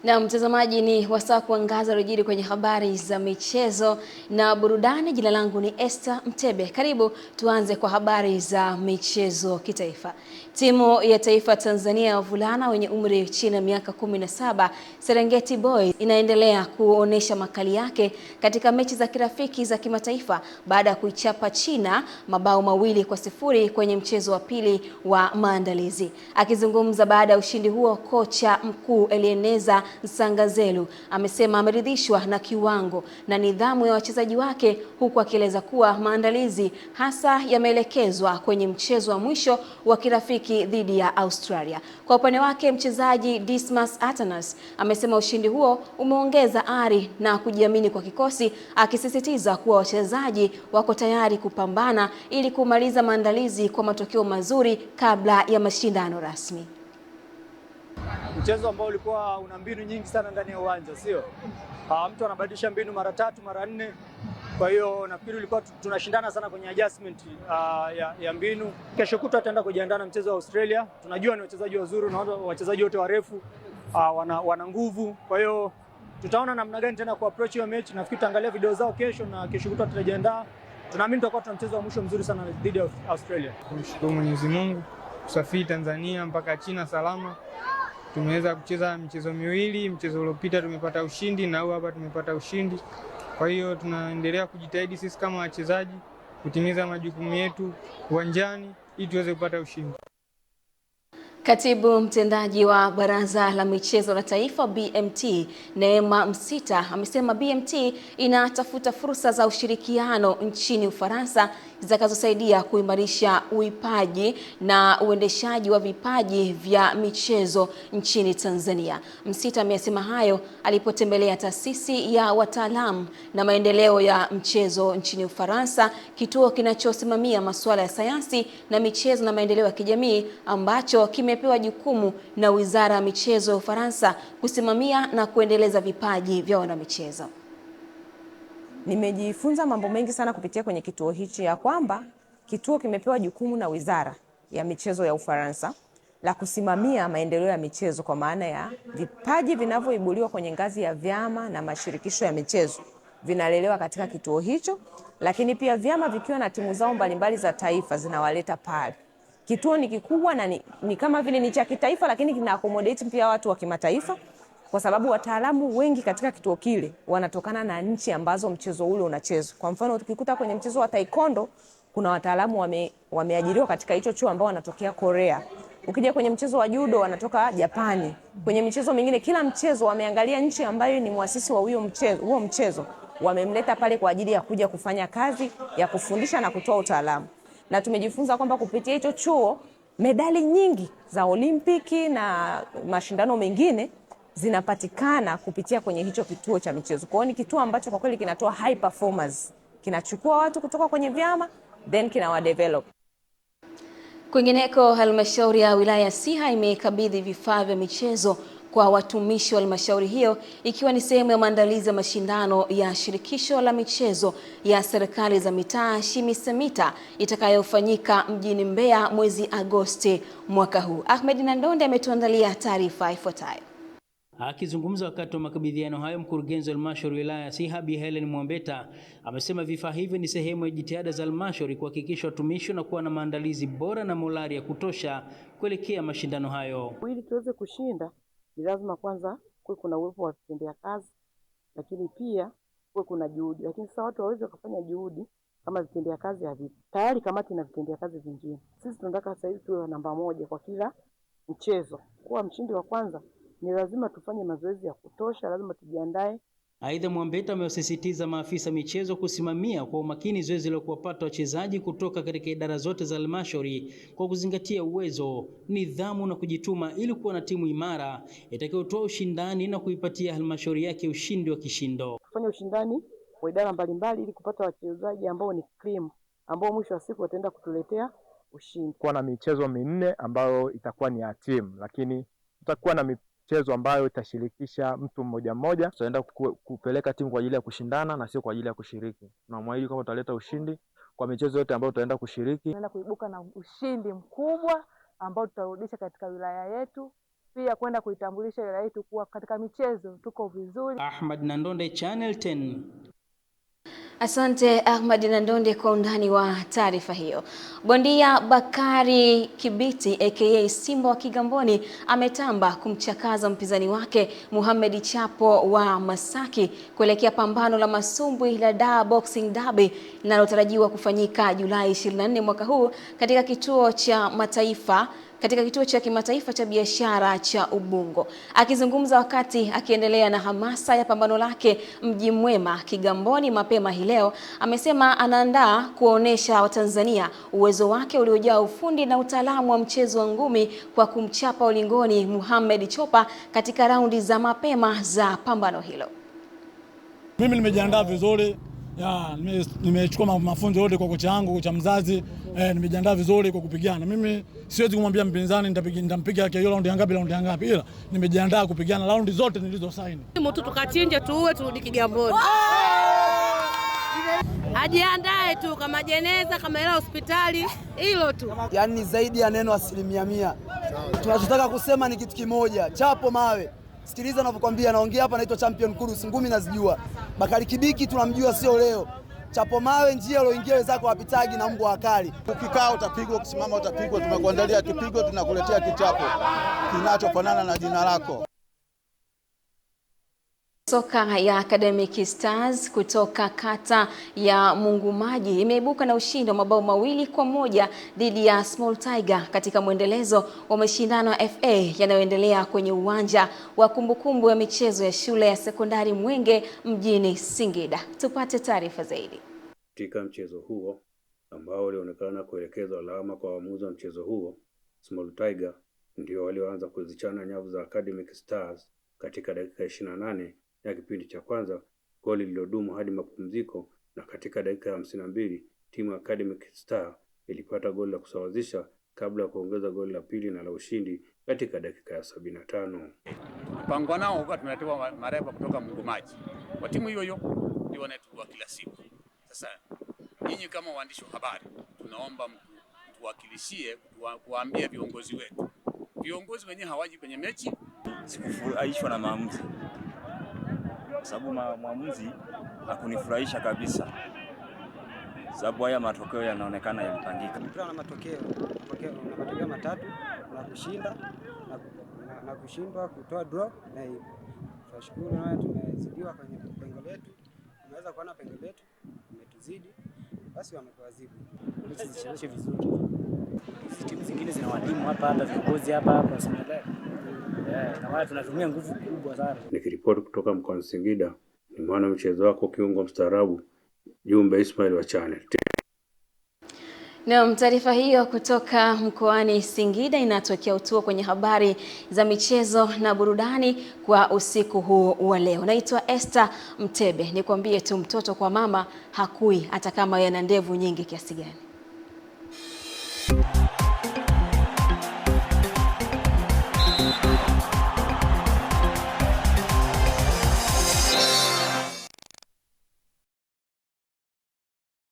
Na mtazamaji, ni wasaa kuangaza rejili kwenye habari za michezo na burudani. Jina langu ni Esther Mtebe. Karibu tuanze kwa habari za michezo kitaifa. Timu ya taifa Tanzania ya wavulana wenye umri chini ya miaka 17, Serengeti Boys, inaendelea kuonesha makali yake katika mechi za kirafiki za kimataifa baada ya kuichapa China mabao 2-0 kwenye mchezo wa pili wa maandalizi. Akizungumza baada ya ushindi huo, kocha mkuu Eleneza Nsangazelu amesema ameridhishwa na kiwango na nidhamu ya wachezaji wake, huku akieleza kuwa maandalizi hasa yameelekezwa kwenye mchezo wa mwisho wa kirafiki dhidi ya Australia. Kwa upande wake, mchezaji Dismas Atanas amesema ushindi huo umeongeza ari na kujiamini kwa kikosi, akisisitiza kuwa wachezaji wako tayari kupambana ili kumaliza maandalizi kwa matokeo mazuri kabla ya mashindano rasmi. Mchezo ambao ulikuwa una mbinu nyingi sana ndani ya uwanja, sio? Mtu anabadilisha mbinu mara 3 mara 4. Kwa hiyo nafikiri ulikuwa tunashindana sana kwenye adjustment ya mbinu. Kesho kutwa tutaenda kujiandaa na mchezo wa Australia. Tunajua ni wachezaji wazuri na wachezaji wote warefu, wana nguvu. Kwa hiyo tutaona namna gani tena ku approach hiyo mechi. Nafikiri tutaangalia video zao kesho na kesho kutwa tutajiandaa. Tunaamini tutakuwa tuna mchezo wa mwisho mzuri sana dhidi ya Australia. Tunashukuru Mwenyezi Mungu kusafiri Tanzania mpaka China salama. Tumeweza kucheza michezo miwili, mchezo uliopita tumepata ushindi na huu hapa tumepata ushindi. Kwa hiyo tunaendelea kujitahidi sisi kama wachezaji kutimiza majukumu yetu uwanjani ili tuweze kupata ushindi. Katibu mtendaji wa Baraza la Michezo la Taifa BMT, Neema Msita, amesema BMT inatafuta fursa za ushirikiano nchini Ufaransa zitakazosaidia kuimarisha uipaji na uendeshaji wa vipaji vya michezo nchini Tanzania. Msita amesema hayo alipotembelea taasisi ya wataalamu na maendeleo ya mchezo nchini Ufaransa, kituo kinachosimamia masuala ya sayansi na michezo na maendeleo ya kijamii, ambacho kimepewa jukumu na Wizara ya Michezo ya Ufaransa kusimamia na kuendeleza vipaji vya wanamichezo. Nimejifunza mambo mengi sana kupitia kwenye kituo hichi, ya kwamba kituo kimepewa jukumu na Wizara ya Michezo ya Ufaransa la kusimamia maendeleo ya michezo, kwa maana ya vipaji vinavyoibuliwa kwenye ngazi ya vyama na mashirikisho ya michezo vinalelewa katika kituo hicho, lakini pia vyama vikiwa na timu zao mbalimbali za taifa zinawaleta pale. Kituo ni kikubwa na ni kama vile ni cha kitaifa, lakini kina accommodate pia watu wa kimataifa, kwa sababu wataalamu wengi katika kituo kile wanatokana na nchi ambazo mchezo ule unachezwa. Kwa mfano, tukikuta kwenye mchezo wa taekwondo kuna wataalamu wameajiriwa katika hicho chuo ambao wanatokea Korea. Ukija kwenye mchezo wa judo wanatoka Japani. Kwenye michezo mingine, kila mchezo wameangalia nchi ambayo ni muasisi wa huo mchezo, wamemleta pale kwa ajili ya kuja kufanya kazi ya kufundisha na kutoa utaalamu. Na tumejifunza kwamba kupitia hicho chuo medali nyingi za Olimpiki na mashindano mengine zinapatikana kupitia kwenye hicho kituo cha michezo. Kwa hiyo ni kituo ambacho kwa kweli kinatoa high performers. Kinachukua watu kutoka kwenye vyama then kinawadevelop. Kwingineko, halmashauri ya wilaya ya Siha imekabidhi vifaa vya michezo kwa watumishi wa halmashauri hiyo, ikiwa ni sehemu ya maandalizi ya mashindano ya shirikisho la michezo ya serikali za mitaa SHIMISEMITA itakayofanyika mjini Mbeya mwezi Agosti mwaka huu. Ahmed Nandonde ametuandalia taarifa ifuatayo. Akizungumza wakati wa makabidhiano hayo, mkurugenzi wa halmashauri wilaya ya Siha Bi Helen Mwambeta amesema vifaa hivyo ni sehemu ya jitihada za halmashauri kuhakikisha watumishi na kuwa na maandalizi bora na morali ya kutosha kuelekea mashindano hayo. Ili tuweze kushinda ni lazima kwanza kuwe kuna uwepo wa vitendea kazi, lakini pia kuwe kuna juhudi. Lakini sasa watu waweze kufanya juhudi kama vitendea kazi havipo. Tayari kamati na vitendea kazi vingine. Sisi tunataka sasa hivi tuwe namba 1 kwa kila mchezo. Kuwa mshindi wa kwanza ni lazima tufanye mazoezi ya kutosha, lazima tujiandae. Aidha, Mwambeta amewasisitiza maafisa michezo kusimamia kwa umakini zoezi la kuwapata wachezaji kutoka katika idara zote za halmashauri kwa kuzingatia uwezo, nidhamu na kujituma ili kuwa na timu imara itakayotoa ushindani na kuipatia halmashauri yake ushindi wa kishindo. Kufanya ushindani wa idara mbalimbali ili kupata wachezaji ambao ni cream, ambao mwisho wa siku wataenda kutuletea ushindi. Kwa na michezo 4 ambayo itakuwa ni ya timu, lakini tutakuwa na michezo ambayo itashirikisha mtu mmoja mmoja. Tutaenda kupeleka timu kwa ajili ya kushindana na sio kwa ajili ya kushiriki. Tunamwahidi kwamba tutaleta ushindi kwa michezo yote ambayo tutaenda kushiriki. Tunaenda kuibuka na ushindi mkubwa ambao tutarudisha katika wilaya yetu. pia kwenda kuitambulisha wilaya yetu kuwa katika michezo tuko vizuri. Ahmad Nandonde, Channel 10. Asante Ahmad Nandonde kwa undani wa taarifa hiyo. Bondia Bakari Kibiti aka Simba wa Kigamboni ametamba kumchakaza mpinzani wake Mohamed Chapo wa Masaki kuelekea pambano la masumbwi la Dar Boxing Derby linalotarajiwa kufanyika Julai 24 mwaka huu katika kituo cha kimataifa cha biashara cha Ubungo. Akizungumza wakati akiendelea na hamasa ya pambano lake Mji Mwema Kigamboni mapema hii leo, amesema anaandaa kuonesha Watanzania uwezo wake uliojaa ufundi na utaalamu wa mchezo wa ngumi kwa kumchapa ulingoni Mohamed Chopa katika raundi za mapema za pambano hilo. Mimi nimejiandaa vizuri. Nimechukua mafunzo yote kwa kocha wangu, kocha mzazi. Nimejiandaa vizuri kwa kupigana. Mimi siwezi kumwambia mpinzani nitampiga hiyo raundi ngapi, ila nimejiandaa kupigana raundi zote nilizosaini. Mtu tukachinje tuue turudi Kigamboni. Ajiandae tu kama jeneza, kama hela hospitali, hilo tu. Yaani zaidi ya neno 100%. Tunachotaka kusema ni kitu kimoja, Chapo mawe. Sikiliza ninavyokuambia, naongea hapa, naitwa Champion Kurus, ngumi nazijua. Bakari Kibiki tunamjua sio leo. Chapo mawe njia aloingia wenzako wapitagi na mbwa akali. Ukikaa utapigwa, ukisimama utapigwa. Tumekuandalia kipigo, tunakuletea kichapo kinachofanana na jina lako. Soka ya Academic Stars kutoka kata ya Mungumaji imeibuka na ushindi wa mabao 2-1 dhidi ya Small Tiger katika mwendelezo wa mashindano ya FA yanayoendelea kwenye uwanja wa kumbukumbu ya michezo ya shule ya sekondari Mwenge mjini Singida. Tupate taarifa zaidi. Katika mchezo huo ambao ulionekana kuelekezwa lawama kwa waamuzi wa mchezo huo, Small Tiger ndio walioanza kuzichana nyavu za Academic Stars katika dakika 28 ya kipindi cha kwanza, goli lililodumu hadi mapumziko, na katika dakika ya 52 timu ya Academic Star ilipata goli la kusawazisha kabla ya kuongeza goli la pili na la ushindi katika dakika ya 75. Mpango nao kwa tunaletewa marefa kutoka Mungumaji. Kwa timu hiyo hiyo ndio wanatua kila siku. Sasa nyinyi kama waandishi wa habari, tunaomba mtuwakilishie kuambia viongozi wetu. Viongozi wenyewe hawaji kwenye mechi. Sikufurahishwa na maamuzi. Sababu mwamuzi hakunifurahisha kabisa. Sababu haya matokeo yanaonekana yalipangika. Mpira na matokeo matatu, na kushinda na kushindwa, kutoa draw, na hivyo tunashukuru na tumezidiwa kwenye pengo letu. Tunaweza kuona pengo letu umetuzidi, basi wametuadhibu. Tusichezeshe vizuri. Hizi timu zingine zina walimu hata viongozi hapa Senegal. Na wao tunatumia nguvu kubwa sana. Nikiripoti kutoka mkoani Singida, ni mwana mchezo wako kiungo mstaarabu Jumbe Ismail wa Channel. Na taarifa hiyo kutoka mkoani Singida inatokea utuo kwenye habari za michezo na burudani kwa usiku huu wa leo. Naitwa Esther Mtebe. Nikwambie tu, mtoto kwa mama hakui hata kama yana ndevu nyingi kiasi gani.